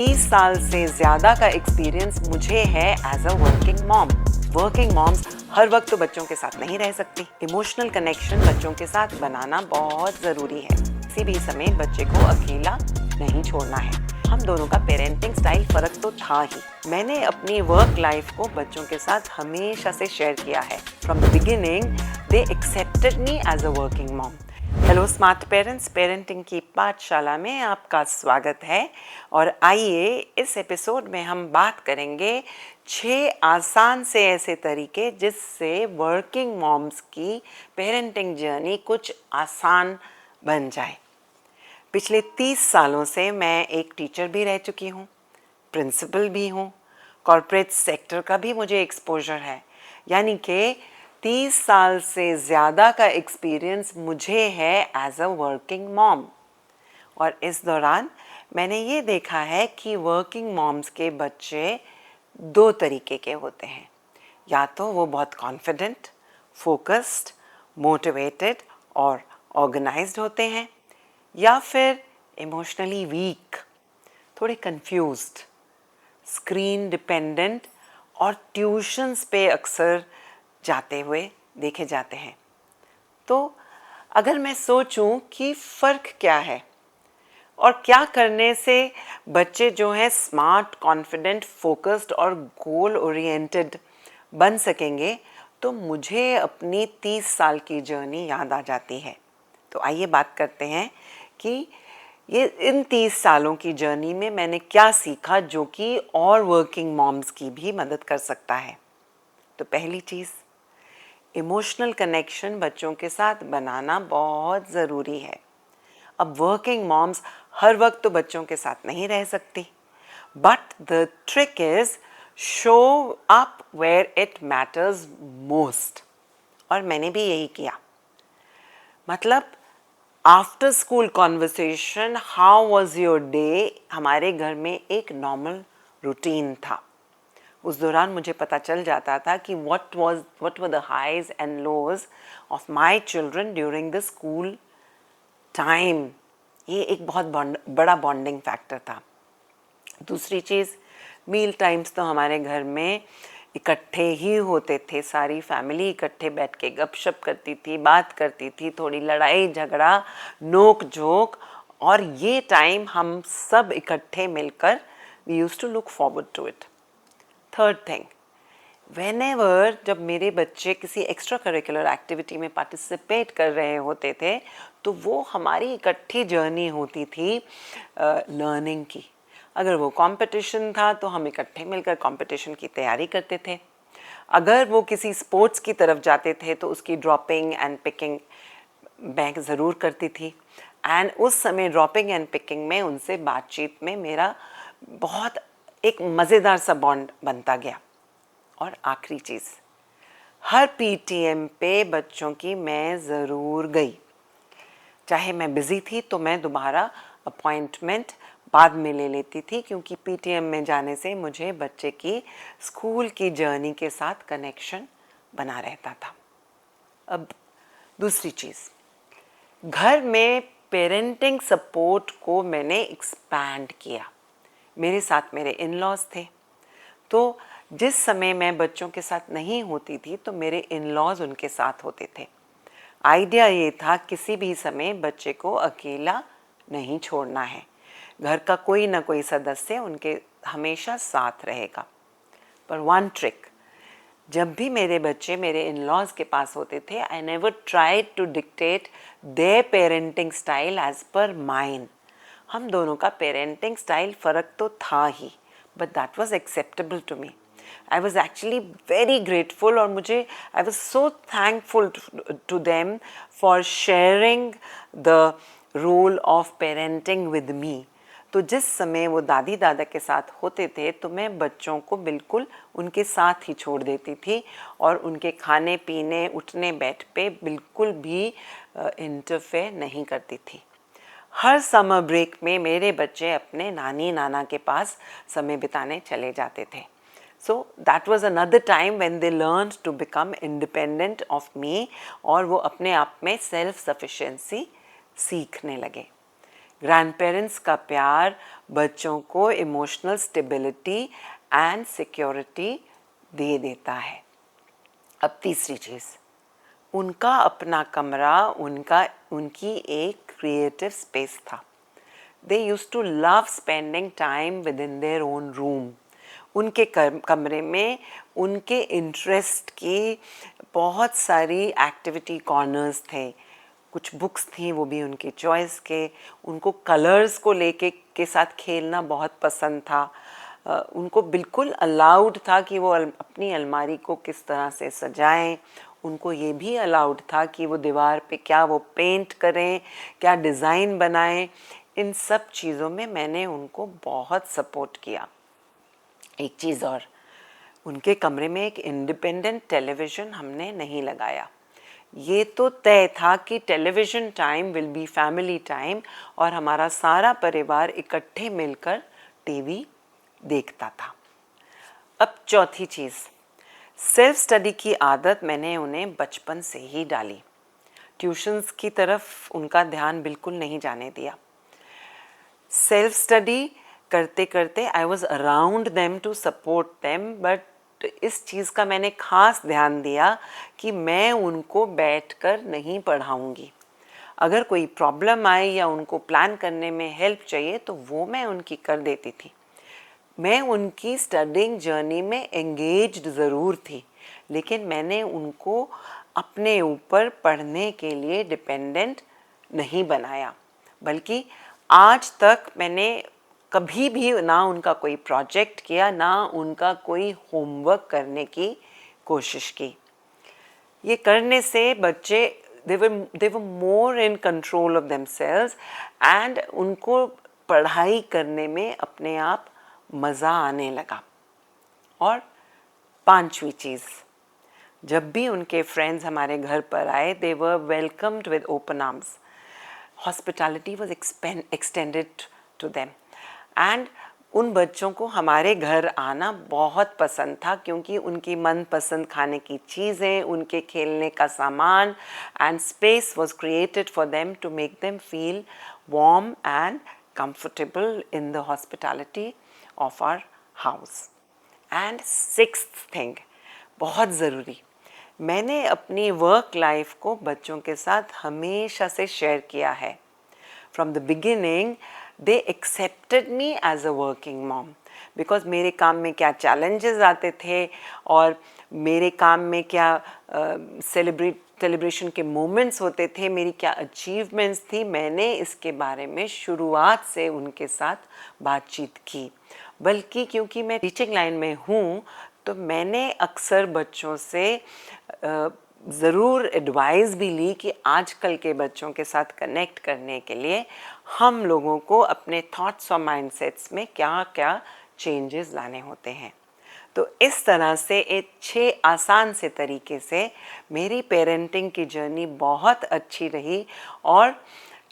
30 साल से ज़्यादा का एक्सपीरियंस मुझे है as a working mom. Working moms हर वक्त तो बच्चों के साथ नहीं रह सकती। इमोशनल कनेक्शन बच्चों के साथ बनाना बहुत ज़रूरी है। किसी भी समय बच्चे को अकेला नहीं छोड़ना है। हम दोनों का पेरेंटिंग स्टाइल फ़र्क तो था ही। मैंने अपनी वर्क लाइफ को बच्चों के साथ हमेशा से शेयर किया है। From the beginning they accepted me as a working mom. Hello smart parents, parenting की पाठशाला में आपका स्वागत है। और आइए इस एपिसोड में हम बात करेंगे 6 आसान से ऐसे तरीके जिससे वर्किंग मॉम्स की पेरेंटिंग जर्नी कुछ आसान बन जाए। पिछले 30 सालों से मैं एक टीचर भी रह चुकी हूँ, प्रिंसिपल भी हूँ, कॉर्पोरेट सेक्टर का भी मुझे एक्सपोजर है। यानी कि 30 साल से ज़्यादा का एक्सपीरियंस मुझे है एज अ वर्किंग मॉम। और इस दौरान मैंने ये देखा है कि वर्किंग मॉम्स के बच्चे 2 तरीके के होते हैं। या तो वो बहुत कॉन्फिडेंट, फोकस्ड, मोटिवेटेड और ऑर्गेनाइज्ड होते हैं, या फिर इमोशनली वीक, थोड़े कंफ्यूज्ड, स्क्रीन डिपेंडेंट और ट्यूशन्स पे अक्सर जाते हुए देखे जाते हैं। तो अगर मैं सोचूं कि फ़र्क क्या है और क्या करने से बच्चे जो हैं स्मार्ट, कॉन्फिडेंट, फोकस्ड और गोल ओरिएंटेड बन सकेंगे, तो मुझे अपनी 30 साल की जर्नी याद आ जाती है। तो आइए बात करते हैं कि ये इन 30 सालों की जर्नी में मैंने क्या सीखा जो कि और वर्किंग मॉम्स की भी मदद कर सकता है। तो पहली चीज़, इमोशनल कनेक्शन बच्चों के साथ बनाना बहुत ज़रूरी है। अब वर्किंग मॉम्स हर वक्त तो बच्चों के साथ नहीं रह सकती, but the trick is show up where it matters most. और मैंने भी यही किया। मतलब after school conversation, how was your day, हमारे घर में एक नॉर्मल रूटीन था। उस दौरान मुझे पता चल जाता था कि what were the highs and lows of my children during the school time. ये एक बहुत बड़ा बॉन्डिंग फैक्टर था। दूसरी चीज़, मील टाइम्स तो हमारे घर में इकट्ठे ही होते थे। सारी फैमिली इकट्ठे बैठ के गपशप करती थी, बात करती थी, थोड़ी लड़ाई झगड़ा, नोक झोंक, और ये टाइम हम सब इकट्ठे मिलकर we use to look forward to it. Third thing, whenever जब मेरे बच्चे किसी एक्स्ट्रा करिकुलर एक्टिविटी में पार्टिसिपेट कर रहे होते थे, तो वो हमारी इकट्ठी जर्नी होती थी लर्निंग की। अगर वो कंपटीशन था तो हम इकट्ठे मिलकर कंपटीशन की तैयारी करते थे। अगर वो किसी स्पोर्ट्स की तरफ जाते थे तो उसकी ड्रॉपिंग एंड पिकिंग मैं ज़रूर करती थी। एंड उस समय ड्रॉपिंग एंड पिकिंग में उनसे बातचीत में मेरा बहुत एक मज़ेदार सा बॉन्ड बनता गया। और आखिरी चीज़, हर पीटीएम पे बच्चों की मैं ज़रूर गई। चाहे मैं बिज़ी थी तो मैं दोबारा अपॉइंटमेंट बाद में ले लेती थी, क्योंकि पीटीएम में जाने से मुझे बच्चे की स्कूल की जर्नी के साथ कनेक्शन बना रहता था। अब दूसरी चीज़, घर में पेरेंटिंग सपोर्ट को मैंने एक्सपैंड किया। मेरे साथ मेरे इन लॉज थे, तो जिस समय मैं बच्चों के साथ नहीं होती थी तो मेरे इन लॉज उनके साथ होते थे। आइडिया ये था किसी भी समय बच्चे को अकेला नहीं छोड़ना है, घर का कोई ना कोई सदस्य उनके हमेशा साथ रहेगा। पर वन ट्रिक, जब भी मेरे बच्चे मेरे इन लॉज के पास होते थे, I never tried to dictate their parenting style as per mine. हम दोनों का पेरेंटिंग स्टाइल फ़र्क तो था ही, but that was acceptable to me. I was actually very grateful, और मुझे I was so thankful to them for sharing the role of parenting with me. तो जिस समय वो दादी दादा के साथ होते थे तो मैं बच्चों को बिल्कुल उनके साथ ही छोड़ देती थी, और उनके खाने पीने, उठने बैठ पे बिल्कुल भी इंटरफेयर नहीं करती थी। हर समर ब्रेक में मेरे बच्चे अपने नानी नाना के पास समय बिताने चले जाते थे। So that was another time when they learn to become independent of me, और वो अपने आप में सेल्फ सफिशिएंसी सीखने लगे। ग्रैंड पेरेंट्स का प्यार बच्चों को इमोशनल स्टेबिलिटी एंड सिक्योरिटी दे देता है। अब तीसरी चीज़, उनका अपना कमरा उनकी एक क्रिएटिव स्पेस था। They used to love spending time within their own room. उनके कमरे में उनके इंटरेस्ट की बहुत सारी एक्टिविटी कॉर्नर्स थे, कुछ बुक्स थी वो भी उनके चॉइस के, उनको कलर्स को लेके के साथ खेलना बहुत पसंद था। उनको बिल्कुल अलाउड था कि वो अपनी अलमारी को किस तरह से सजाएं, उनको ये भी अलाउड था कि वो दीवार पे क्या वो पेंट करें, क्या डिज़ाइन बनाएं। इन सब चीज़ों में मैंने उनको बहुत सपोर्ट किया। एक चीज़ और, उनके कमरे में एक इंडिपेंडेंट टेलीविज़न हमने नहीं लगाया। ये तो तय था कि television time will be family time और हमारा सारा परिवार इकट्ठे मिलकर टीवी देखता था। अब चौथी चीज़, सेल्फ स्टडी की आदत मैंने उन्हें बचपन से ही डाली। ट्यूशन्स की तरफ उनका ध्यान बिल्कुल नहीं जाने दिया। सेल्फ स्टडी करते करते I was around them to support them, but इस चीज़ का मैंने खास ध्यान दिया कि मैं उनको बैठकर नहीं पढ़ाऊँगी। अगर कोई प्रॉब्लम आए या उनको प्लान करने में हेल्प चाहिए तो वो मैं उनकी कर देती थी। मैं उनकी स्टडिंग जर्नी में एंगेज्ड ज़रूर थी, लेकिन मैंने उनको अपने ऊपर पढ़ने के लिए डिपेंडेंट नहीं बनाया। बल्कि आज तक मैंने कभी भी ना उनका कोई प्रोजेक्ट किया, ना उनका कोई होमवर्क करने की कोशिश की। ये करने से बच्चे they were more in control of themselves and उनको पढ़ाई करने में अपने आप मज़ा आने लगा। और पांचवी चीज़, जब भी उनके फ्रेंड्स हमारे घर पर आए, they were welcomed with open arms. Hospitality was extended to them and उन बच्चों को हमारे घर आना बहुत पसंद था, क्योंकि उनकी मनपसंद खाने की चीज़ें, उनके खेलने का सामान and space was created for them to make them feel warm and comfortable in the hospitality of our house. And sixth thing, बहुत ज़रूरी, मैंने अपनी वर्क लाइफ को बच्चों के साथ हमेशा से शेयर किया है। From the beginning, they accepted me as a working mom because मेरे काम में क्या challenges आते थे और मेरे काम में क्या सेलिब्रेशन के मोमेंट्स होते थे, मेरी क्या अचीवमेंट्स थी, मैंने इसके बारे में शुरुआत से उनके साथ बातचीत की। बल्कि क्योंकि मैं टीचिंग लाइन में हूँ तो मैंने अक्सर बच्चों से ज़रूर एडवाइस भी ली कि आजकल के बच्चों के साथ कनेक्ट करने के लिए हम लोगों को अपने थॉट्स और माइंडसेट्स में क्या क्या चेंजेस लाने होते हैं। तो इस तरह से एक 6 आसान से तरीके से मेरी पेरेंटिंग की जर्नी बहुत अच्छी रही और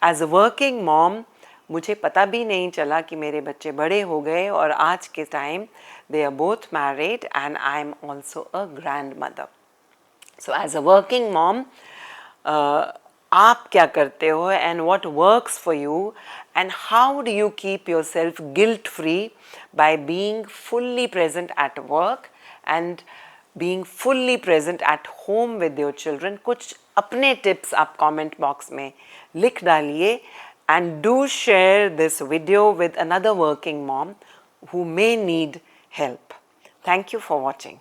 एज अ वर्किंग मॉम मुझे पता भी नहीं चला कि मेरे बच्चे बड़े हो गए और आज के time they are both married and I am also a grandmother. So as a working mom आप क्या करते हो and what works for you and how do you keep yourself guilt free by being fully present at work and being fully present at home with your children. कुछ अपने tips आप comment box में लिख डालिए and do share this video with another working mom who may need help. Thank you for watching.